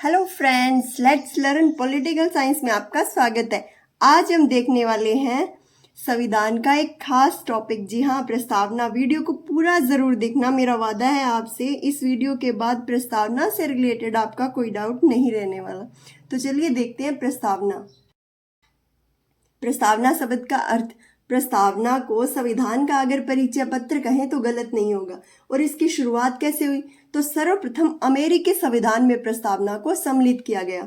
Hello friends, let's learn political science में आपका स्वागत है। आज हम देखने वाले हैं संविधान का एक खास टॉपिक। जी हाँ, प्रस्तावना। वीडियो को पूरा जरूर देखना, मेरा वादा है आपसे। इस वीडियो के बाद प्रस्तावना से रिलेटेड आपका कोई डाउट नहीं रहने वाला। तो चलिए देखते हैं प्रस्तावना। प्रस्तावना शब्द का अर्थ। प्रस्तावना को संविधान का अगर परिचय पत्र कहें तो गलत नहीं होगा। और इसकी शुरुआत कैसे हुई? तो सर्वप्रथम अमेरिकी संविधान में प्रस्तावना को सम्मिलित किया गया।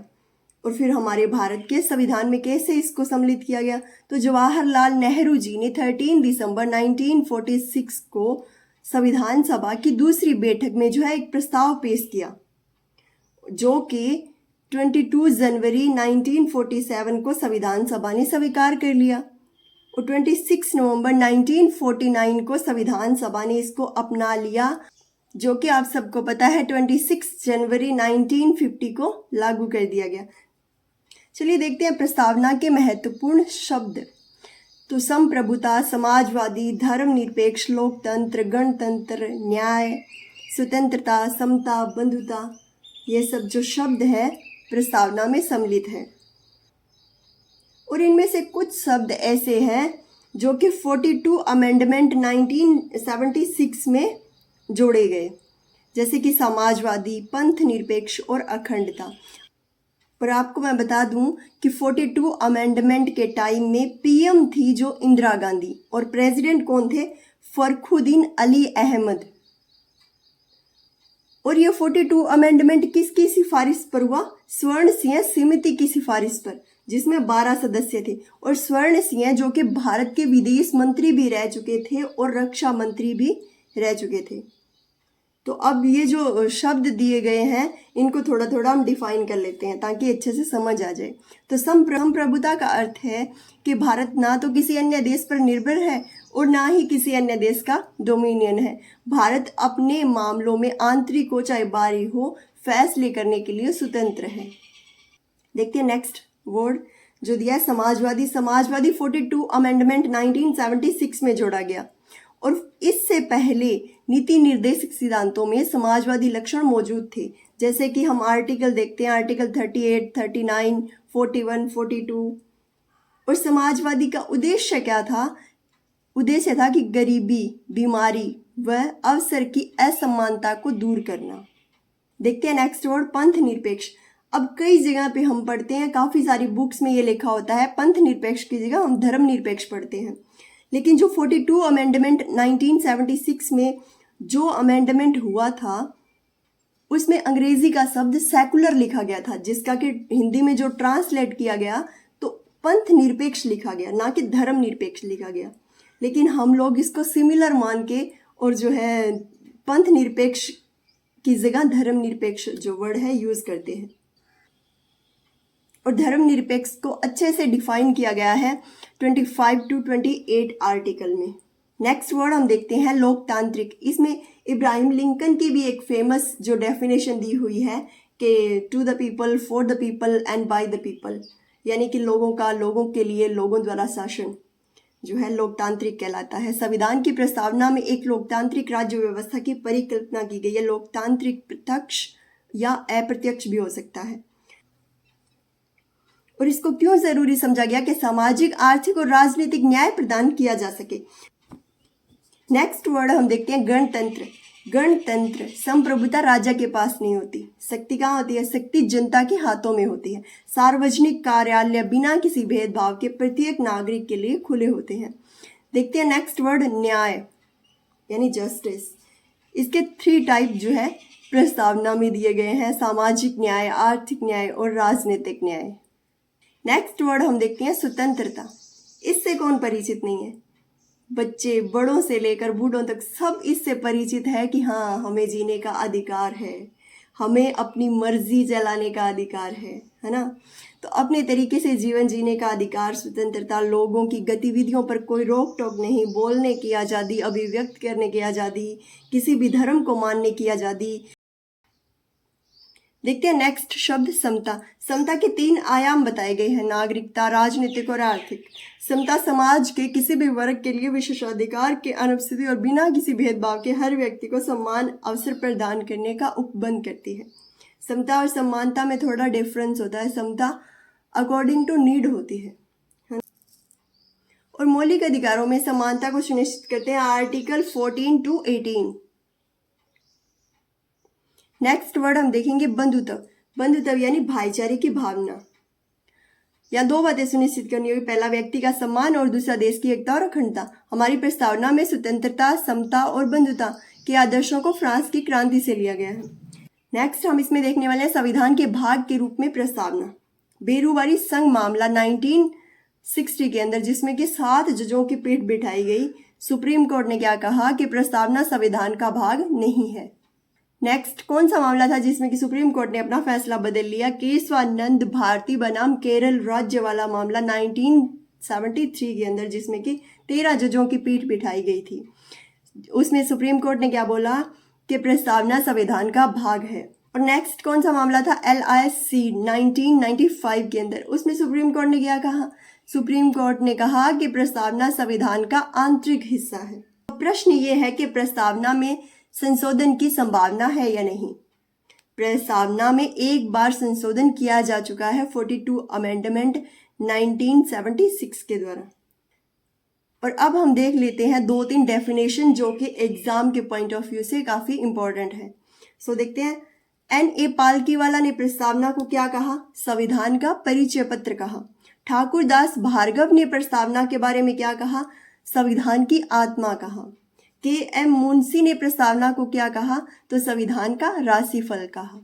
और फिर हमारे भारत के संविधान में कैसे इसको सम्मिलित किया गया? तो जवाहरलाल नेहरू जी ने 13 दिसंबर 1946 को संविधान सभा की दूसरी बैठक में जो है एक प्रस्ताव पेश किया, जो कि 22 जनवरी 1947 को संविधान सभा ने स्वीकार कर लिया। और 26 नवंबर 1949 को संविधान सभा ने इसको अपना लिया, जो कि आप सबको पता है 26 जनवरी 1950 को लागू कर दिया गया। चलिए देखते हैं प्रस्तावना के महत्वपूर्ण शब्द। तो संप्रभुता, समाजवादी, धर्मनिरपेक्ष, लोकतंत्र, गणतंत्र, न्याय, स्वतंत्रता, समता, बंधुता, ये सब जो शब्द है प्रस्तावना में सम्मिलित हैं। और इनमें से कुछ शब्द ऐसे हैं जो कि 42 अमेंडमेंट 1976 में जोड़े गए, जैसे कि समाजवादी, पंथ निरपेक्ष और अखंडता। पर आपको मैं बता दूं कि 42 अमेंडमेंट के टाइम में पीएम थी जो इंदिरा गांधी, और प्रेसिडेंट कौन थे? फखरुद्दीन अली अहमद। और ये 42 अमेंडमेंट किसकी सिफारिश पर हुआ? स्वर्ण सिंह समिति की सिफारिश पर, जिसमें 12 सदस्य थे। और स्वर्ण सिंह जो कि भारत के विदेश मंत्री भी रह चुके थे और रक्षा मंत्री भी रह चुके थे। तो अब ये जो शब्द दिए गए हैं इनको थोड़ा थोड़ा हम डिफाइन कर लेते हैं ताकि अच्छे से समझ आ जाए। तो संप्रभुता का अर्थ है कि भारत ना तो किसी अन्य देश पर निर्भर है और ना ही किसी अन्य देश का डोमिनियन है। भारत अपने मामलों में आंतरिक हो चाहे बाहरी हो, फैसले करने के लिए स्वतंत्र है। देखते हैं नेक्स्ट वर्ड जो दिया है समाजवादी। समाजवादी 42 अमेंडमेंट 1976 में जोड़ा गया, और इससे पहले नीति निर्देशक सिद्धांतों में समाजवादी लक्षण मौजूद थे। जैसे कि हम आर्टिकल देखते हैं, आर्टिकल 38, 39, 41, 42। और समाजवादी का उद्देश्य क्या था? उद्देश्य था कि गरीबी, बीमारी व अवसर की असमानता को दूर करना। देखते हैं नेक्स्ट वर्ड पंथ निरपेक्ष। अब कई जगह पे हम पढ़ते हैं, काफ़ी सारी बुक्स में ये लिखा होता है पंथ निरपेक्ष की जगह हम धर्म निरपेक्ष पढ़ते हैं। लेकिन जो 42 अमेंडमेंट 1976 में जो अमेंडमेंट हुआ था उसमें अंग्रेजी का शब्द सेकुलर लिखा गया था, जिसका कि हिंदी में जो ट्रांसलेट किया गया तो पंथ निरपेक्ष लिखा गया, ना कि धर्म निरपेक्ष लिखा गया। लेकिन हम लोग इसको सिमिलर मान के और जो है पंथ निरपेक्ष की जगह धर्म निरपेक्ष जो वर्ड है यूज करते हैं। और धर्म निरपेक्ष को अच्छे से डिफाइन किया गया है 25 to 28 आर्टिकल में। नेक्स्ट वर्ड हम देखते हैं लोकतांत्रिक। इसमें इब्राहिम लिंकन की भी एक फेमस जो डेफिनेशन दी हुई है कि to the people, for the people and by the people, यानी कि लोगों का, लोगों के लिए, लोगों द्वारा शासन जो है लोकतांत्रिक कहलाता है। संविधान की प्रस्तावना में एक लोकतांत्रिक राज्य व्यवस्था की परिकल्पना की गई है। लोकतांत्रिक प्रत्यक्ष या अप्रत्यक्ष भी हो सकता है। और इसको क्यों जरूरी समझा गया? कि सामाजिक, आर्थिक और राजनीतिक न्याय प्रदान किया जा सके। नेक्स्ट वर्ड हम देखते हैं गणतंत्र। गणतंत्र संप्रभुता राजा के पास नहीं होती। शक्ति कहाँ होती है? शक्ति जनता के हाथों में होती है। सार्वजनिक कार्यालय बिना किसी भेदभाव के प्रत्येक नागरिक के लिए खुले होते हैं। देखते हैं नेक्स्ट वर्ड न्याय यानी जस्टिस। इसके 3 टाइप जो है प्रस्तावना में दिए गए हैं, सामाजिक न्याय, आर्थिक न्याय और राजनीतिक न्याय। नेक्स्ट वर्ड हम देखते हैं स्वतंत्रता। इससे कौन परिचित नहीं है? बच्चे बड़ों से लेकर बूढ़ों तक सब इससे परिचित है कि हाँ, हमें जीने का अधिकार है, हमें अपनी मर्जी चलाने का अधिकार है ना। तो अपने तरीके से जीवन जीने का अधिकार, स्वतंत्रता, लोगों की गतिविधियों पर कोई रोक टोक नहीं, बोलने की आज़ादी, अभिव्यक्त करने की आज़ादी, किसी भी धर्म को मानने की आज़ादी। देखते हैं नेक्स्ट शब्द समता। समता के 3 आयाम बताए गए हैं, नागरिकता, राजनीतिक और आर्थिक। समता समाज के किसी भी वर्ग के लिए विशेषाधिकार के अनुपस्थिति और बिना किसी भेदभाव के हर व्यक्ति को समान अवसर प्रदान करने का उपबंध करती है। समता और समानता में थोड़ा डिफरेंस होता है। समता अकॉर्डिंग टू नीड होती है और मौलिक अधिकारों में समानता को सुनिश्चित करते हैं आर्टिकल 14 to 18। नेक्स्ट वर्ड हम देखेंगे बंधुत्व। बंधुत्व यानी भाईचारे की भावना। या दो बातें सुनिश्चित करनी होगी, पहला व्यक्ति का सम्मान और दूसरा देश की एकता और अखंडता। हमारी प्रस्तावना में स्वतंत्रता, समता और बंधुता के आदर्शों को फ्रांस की क्रांति से लिया गया है। नेक्स्ट हम इसमें देखने वाले हैं संविधान के भाग के रूप में प्रस्तावना। बेरूवारी संघ मामला 1960 के अंदर, जिसमें कि 7 जजों की पीठ बिठाई गई, सुप्रीम कोर्ट ने क्या कहा कि प्रस्तावना संविधान का भाग नहीं है। नेक्स्ट कौन सा मामला था जिसमें कि सुप्रीम कोर्ट ने अपना फैसला बदल लिया? केशवानंद भारती बनाम केरल राज्य वाला मामला 1973 के अंदर, जिसमें कि 13 जजों की पीठ बिठाई गई थी। उसमें सुप्रीम कोर्ट ने क्या बोला कि प्रस्तावना संविधान का भाग है। और नेक्स्ट कौन सा मामला था? LIC 1995 के अंदर, उसमें सुप्रीम कोर्ट ने क्या कहा? सुप्रीम कोर्ट ने कहा कि प्रस्तावना संविधान का आंतरिक हिस्सा है। प्रश्न ये है कि प्रस्तावना में संशोधन की संभावना है या नहीं। प्रस्तावना में एक बार संशोधन किया जा चुका है 42 अमेंडमेंट 1976 के द्वारा। और अब हम देख लेते हैं 2-3 डेफिनेशन जो कि एग्जाम के पॉइंट ऑफ व्यू से काफी इंपॉर्टेंट है। सो देखते हैं। NA पालकीवाला ने प्रस्तावना को क्या कहा? संविधान का परिचय पत्र कहा। ठाकुर दास भार्गव ने प्रस्तावना के बारे में क्या कहा? संविधान की आत्मा कहा। KM मुंशी ने प्रस्तावना को क्या कहा? तो संविधान का राशिफल कहा।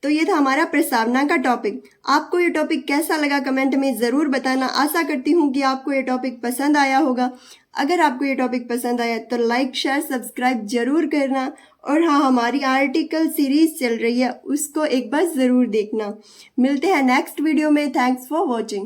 तो ये था हमारा प्रस्तावना का टॉपिक। आपको ये टॉपिक कैसा लगा कमेंट में ज़रूर बताना। आशा करती हूँ कि आपको ये टॉपिक पसंद आया होगा। अगर आपको ये टॉपिक पसंद आया तो लाइक शेयर सब्सक्राइब जरूर करना। और हाँ, हमारी आर्टिकल सीरीज चल रही है, उसको एक बार ज़रूर देखना। मिलते हैं नेक्स्ट वीडियो में। Thanks for watching.